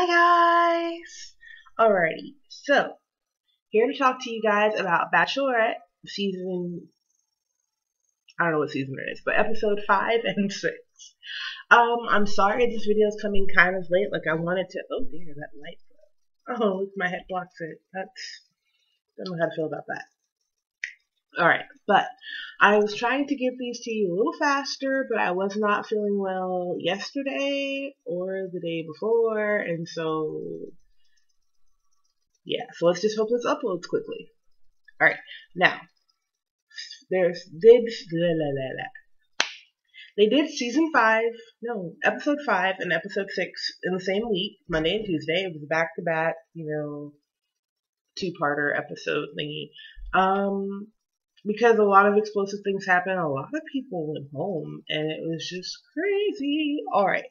Hi guys! Alrighty, so here to talk to you guys about Bachelorette season, I don't know what season it is, but episode 5 and 6. I'm sorry this video is coming kind of late, like I wanted to, oh dear, that light. Oh, look, my head blocks it. Don't know how to feel about that. Alright, but I was trying to get these to you a little faster, but I was not feeling well yesterday or the day before, and so yeah, so let's just hope this uploads quickly. Alright, now, they did season 5, no, episode 5 and episode 6 in the same week, Monday and Tuesday. It was back to back, two-parter episode thingy. Because a lot of explosive things happened, a lot of people went home, and it was just crazy. Alright,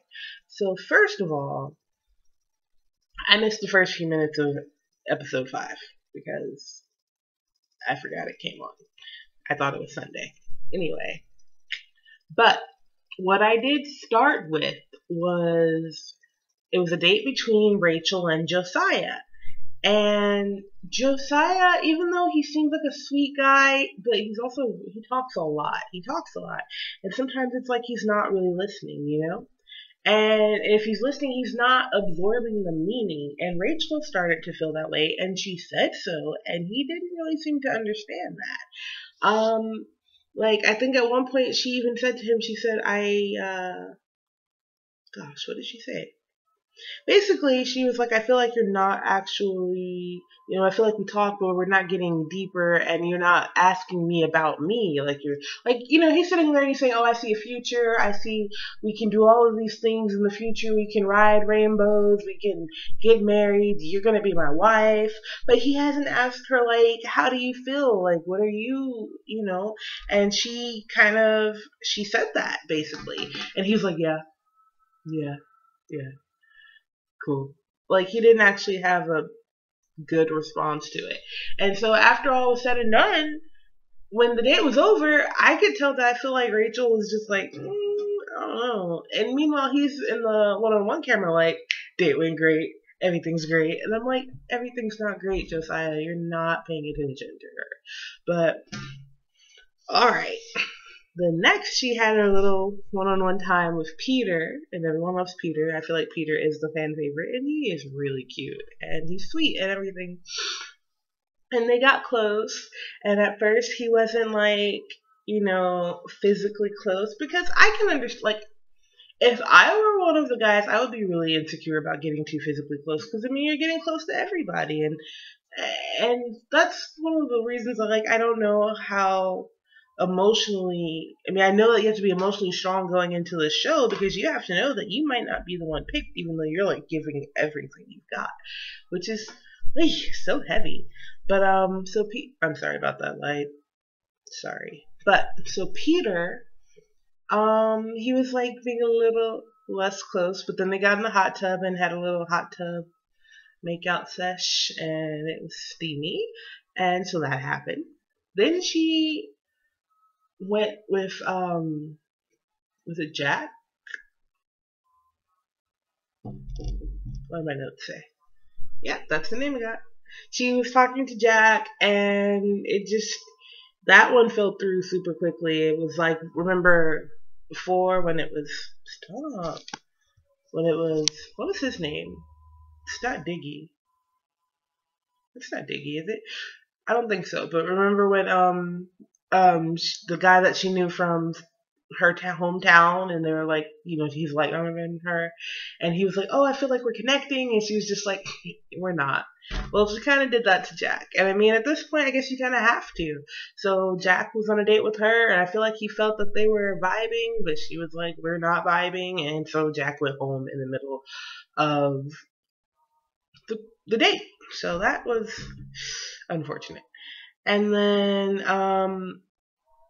so first of all, I missed the first few minutes of episode 5 because I forgot it came on. I thought it was Sunday. Anyway, but what I did start with was, it was a date between Rachel and Josiah. And Josiah, even though he seems like a sweet guy, but he talks a lot. And sometimes it's like he's not really listening. And if he's listening, he's not absorbing the meaning. And Rachel started to feel that way, and she said so, and he didn't really seem to understand that. I think at one point she even said to him, she said, what did she say? Basically, she was like, I feel like you're not actually, I feel like we talk, but we're not getting deeper, and you're not asking me about me. He's sitting there and he's saying, oh, I see a future. I see we can do all of these things in the future. We can ride rainbows. We can get married. You're going to be my wife. But he hasn't asked her, how do you feel? What are you, And she said that, basically. And he was like, yeah. Cool. He didn't actually have a good response to it. And so after all was said and done, when the date was over, I could tell that I feel like Rachel was just like, I don't know. And meanwhile, he's in the one-on-one camera date went great. Everything's great. And I'm like, everything's not great, Josiah. You're not paying attention to her. But, alright. The next, she had her little one-on-one time with Peter, and everyone loves Peter. I feel like Peter is the fan favorite, and he is really cute, and he's sweet and everything. And they got close, and at first he wasn't physically close, because I can understand, if I were one of the guys, I would be really insecure about getting too physically close, because you're getting close to everybody, and that's one of the reasons I don't know how emotionally, I know that you have to be emotionally strong going into the show, because you have to know that you might not be the one picked, even though you're giving everything you've got, which is so heavy. But I'm sorry about that light. Sorry. But so Peter, he was being a little less close, but then they got in the hot tub and had a little hot tub makeout sesh, and it was steamy, and so that happened. Then she went with was it Jack? What did my notes say? Yeah, that's the name I got. She was talking to Jack, and that one fell through super quickly. It was remember before when it was what was his name? It's not Diggy. It's not Diggy, is it? I don't think so. But remember when the guy that she knew from her hometown, and they were he's younger than her, and he was like, oh, I feel like we're connecting, and she was just like, we're not. Well, she kind of did that to Jack, and at this point, I guess you kind of have to. So Jack was on a date with her, and I feel like he felt that they were vibing, but she was like, we're not vibing, and so Jack went home in the middle of the date. So that was unfortunate. And then,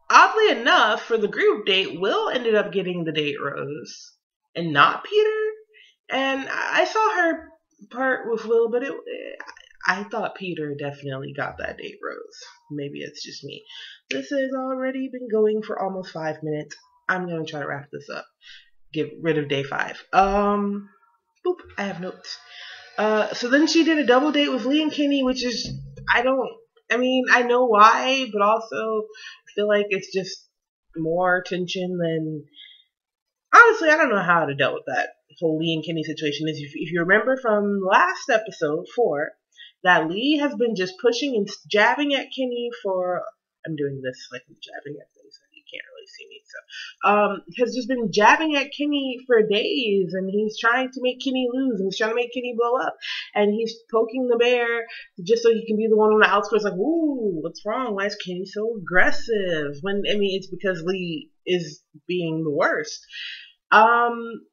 oddly enough, for the group date, Will ended up getting the date rose, and not Peter. And I saw her part with Will, but I thought Peter definitely got that date rose. Maybe it's just me. This has already been going for almost 5 minutes. I'm gonna try to wrap this up. Get rid of day 5. Boop. I have notes. So then she did a double date with Lee and Kenny, which is, I don't, I mean, I know why, but also feel like it's just more tension than, honestly, I don't know how to deal with that whole Lee and Kenny situation. Is if you remember from last episode 4, that Lee has been just pushing and jabbing at Kenny for, I'm doing this like I'm jabbing at things that you can't really see me, so has just been jabbing at Kenny for days, and he's trying to make Kenny lose, and he's trying to make Kenny blow up, and he's poking the bear just so he can be the one on the outskirts, like, ooh, what's wrong? Why is Kenny so aggressive? When, I mean, it's because Lee is being the worst. Um,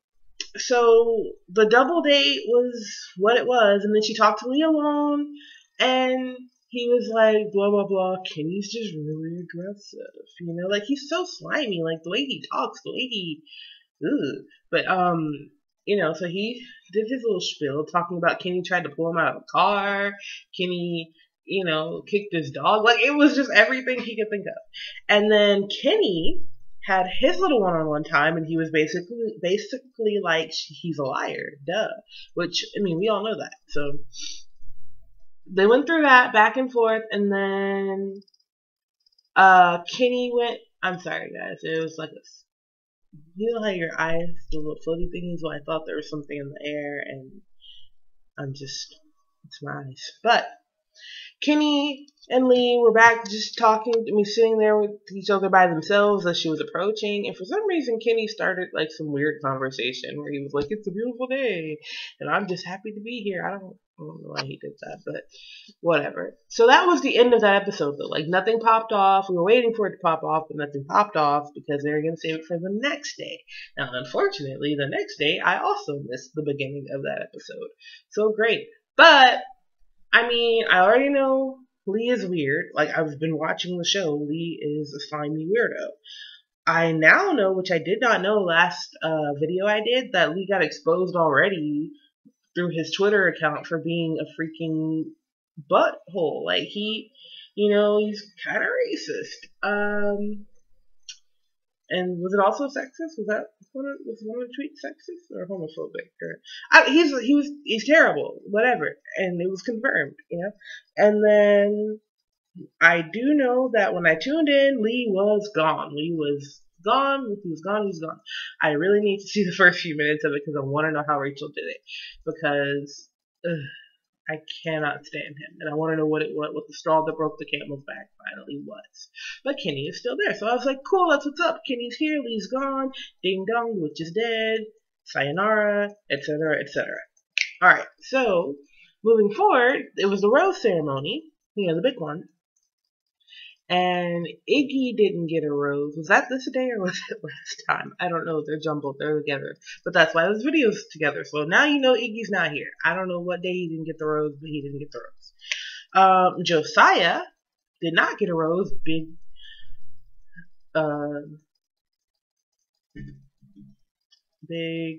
so the double date was what it was, and then she talked to Lee alone, and he was like, blah blah blah. Kenny's just really aggressive, like he's so slimy, like the way he talks, the way he, ugh. But so he did his little spiel talking about Kenny tried to pull him out of a car, Kenny, kicked his dog, like it was just everything he could think of, and then Kenny had his little one-on-one time, and he was basically like, he's a liar, duh. Which, I mean, we all know that. So they went through that back and forth, and then Kenny went. I'm sorry, guys. It was like you know how your eyes do little floaty thingies. Well, I thought there was something in the air, and it's my eyes. But Kenny and Lee were back just talking, sitting there with each other by themselves as she was approaching, and for some reason Kenny started like some weird conversation where he was like, it's a beautiful day, and I'm just happy to be here. I don't know why he did that, but whatever. So that was the end of that episode, though. Like, nothing popped off. We were waiting for it to pop off, but nothing popped off because they were going to save it for the next day. Now, unfortunately, the next day, I also missed the beginning of that episode. So great. But I mean, I already know Lee is weird. Like, I've been watching the show. Lee is a slimy weirdo. I now know, which I did not know last video I did, that Lee got exposed already through his Twitter account for being a freaking butthole. Like, he's kind of racist. And was it also sexist? Was one of the tweets sexist or homophobic? He's terrible, whatever. And it was confirmed, And then I do know that when I tuned in, Lee was gone. He was gone. I really need to see the first few minutes of it because I want to know how Rachel did it, because I cannot stand him, and I want to know what the straw that broke the camel's back finally was. But Kenny is still there, so I was like, cool, that's what's up. Kenny's here, Lee's gone, ding dong, the witch is dead, sayonara, etc., etc. Alright, so moving forward, it was the rose ceremony, the big one, and Iggy didn't get a rose. Was that this day or was it last time? I don't know. They're jumbled. They're together. But that's why this video's together. So now you know Iggy's not here. I don't know what day he didn't get the rose, but he didn't get the rose. Josiah did not get a rose. Big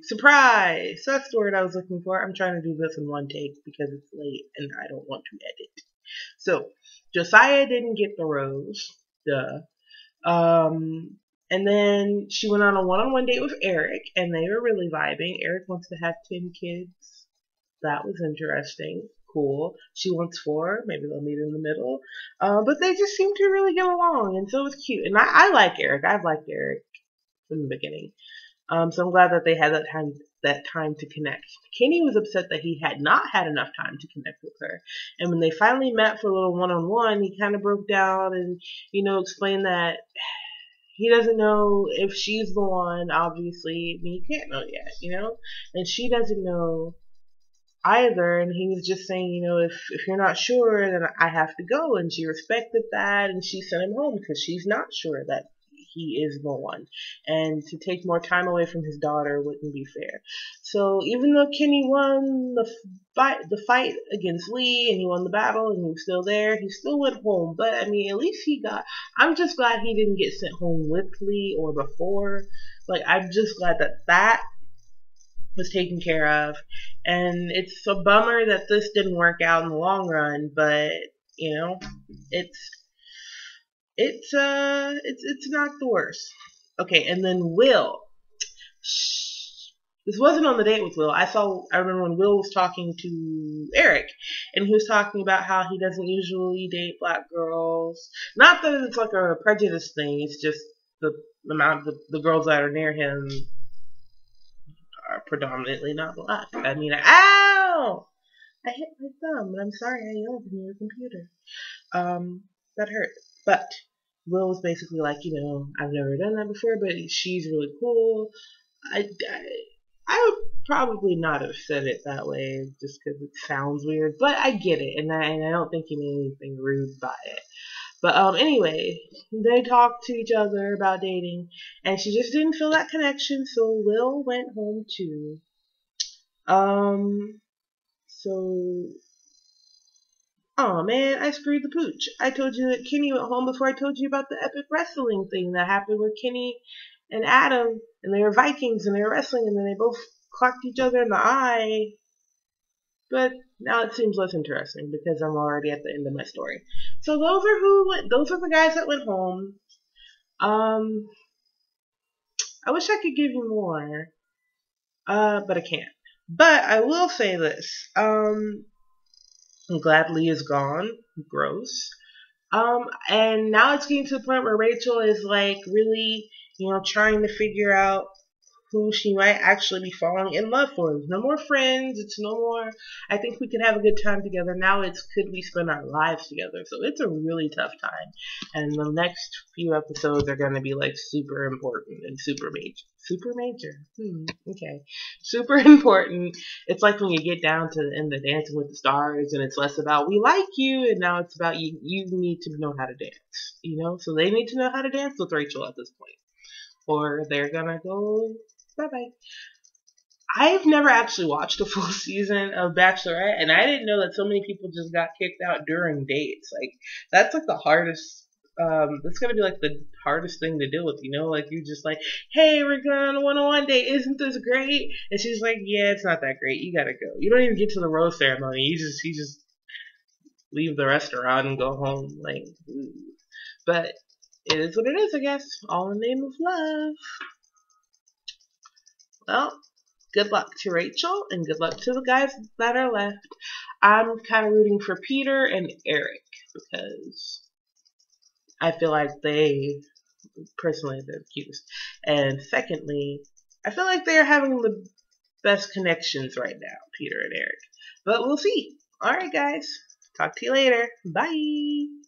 surprise. That's the word I was looking for. I'm trying to do this in one take because it's late and I don't want to edit. So Josiah didn't get the rose. Duh. And then she went on a one-on-one date with Eric, and they were really vibing. Eric wants to have 10 kids. That was interesting. Cool. She wants 4. Maybe they'll meet in the middle. But they just seem to really get along, and so it was cute. And I like Eric. I've liked Eric from the beginning. So I'm glad that they had that time to connect. Kenny was upset that he had not had enough time to connect with her. And when they finally met for a little one-on-one, he kind of broke down and, explained that he doesn't know if she's the one, obviously. I mean, you can't know yet, And she doesn't know either. And he was just saying, if you're not sure, then I have to go. And she respected that, and she sent him home because she's not sure that he is the one, and to take more time away from his daughter wouldn't be fair. So even though Kenny won the fight against Lee, and he won the battle, and he was still there, he still went home. But I mean, at least I'm just glad he didn't get sent home with Lee or before. Like, I'm just glad that was taken care of, and it's a bummer that this didn't work out in the long run. But it's not the worst. Okay, and then Will. This wasn't on the date with Will. I remember when Will was talking to Eric, and he was talking about how he doesn't usually date black girls. Not that it's like a prejudice thing. It's just the amount of the girls that are near him are predominantly not black. I mean, ow! I hit my thumb, and I'm sorry I yelled in your computer. That hurt. But Will was basically like, I've never done that before, but she's really cool. I, I would probably not have said it that way just because it sounds weird, but I get it, and I don't think he made anything rude by it. But anyway, they talked to each other about dating, and she just didn't feel that connection, so Will went home too. So oh man, I screwed the pooch. I told you that Kenny went home before I told you about the epic wrestling thing that happened with Kenny and Adam, and they were Vikings and they were wrestling, and then they both clocked each other in the eye. But now it seems less interesting because I'm already at the end of my story. So those are the guys that went home. I wish I could give you more, but I can't. But I will say this. I'm glad Lee is gone. Gross. And now it's getting to the point where Rachel is like really, trying to figure out who she might actually be falling in love for. It's no more friends. It's no more, I think we could have a good time together. Now it's, could we spend our lives together? So it's a really tough time. And the next few episodes are going to be like super important and super major. Super major? Okay. Super important. It's like when you get down to the end of Dancing with the Stars and it's less about we like you and now it's about you need to know how to dance, So they need to know how to dance with Rachel at this point. Or they're gonna go bye-bye. I've never actually watched a full season of Bachelorette, and I didn't know that so many people just got kicked out during dates. Like, that's like the hardest, that's gonna be like the hardest thing to deal with, Like, you're just like, hey, we're going on a one-on-one date, isn't this great? And she's like, yeah, it's not that great, you gotta go. You don't even get to the rose ceremony, you just leave the restaurant and go home, like, ooh. But it is what it is, I guess, all in the name of love. Well, good luck to Rachel and good luck to the guys that are left. I'm kind of rooting for Peter and Eric because I feel like personally, they're the cutest. And secondly, I feel like they're having the best connections right now, Peter and Eric. But we'll see. Alright, guys. Talk to you later. Bye.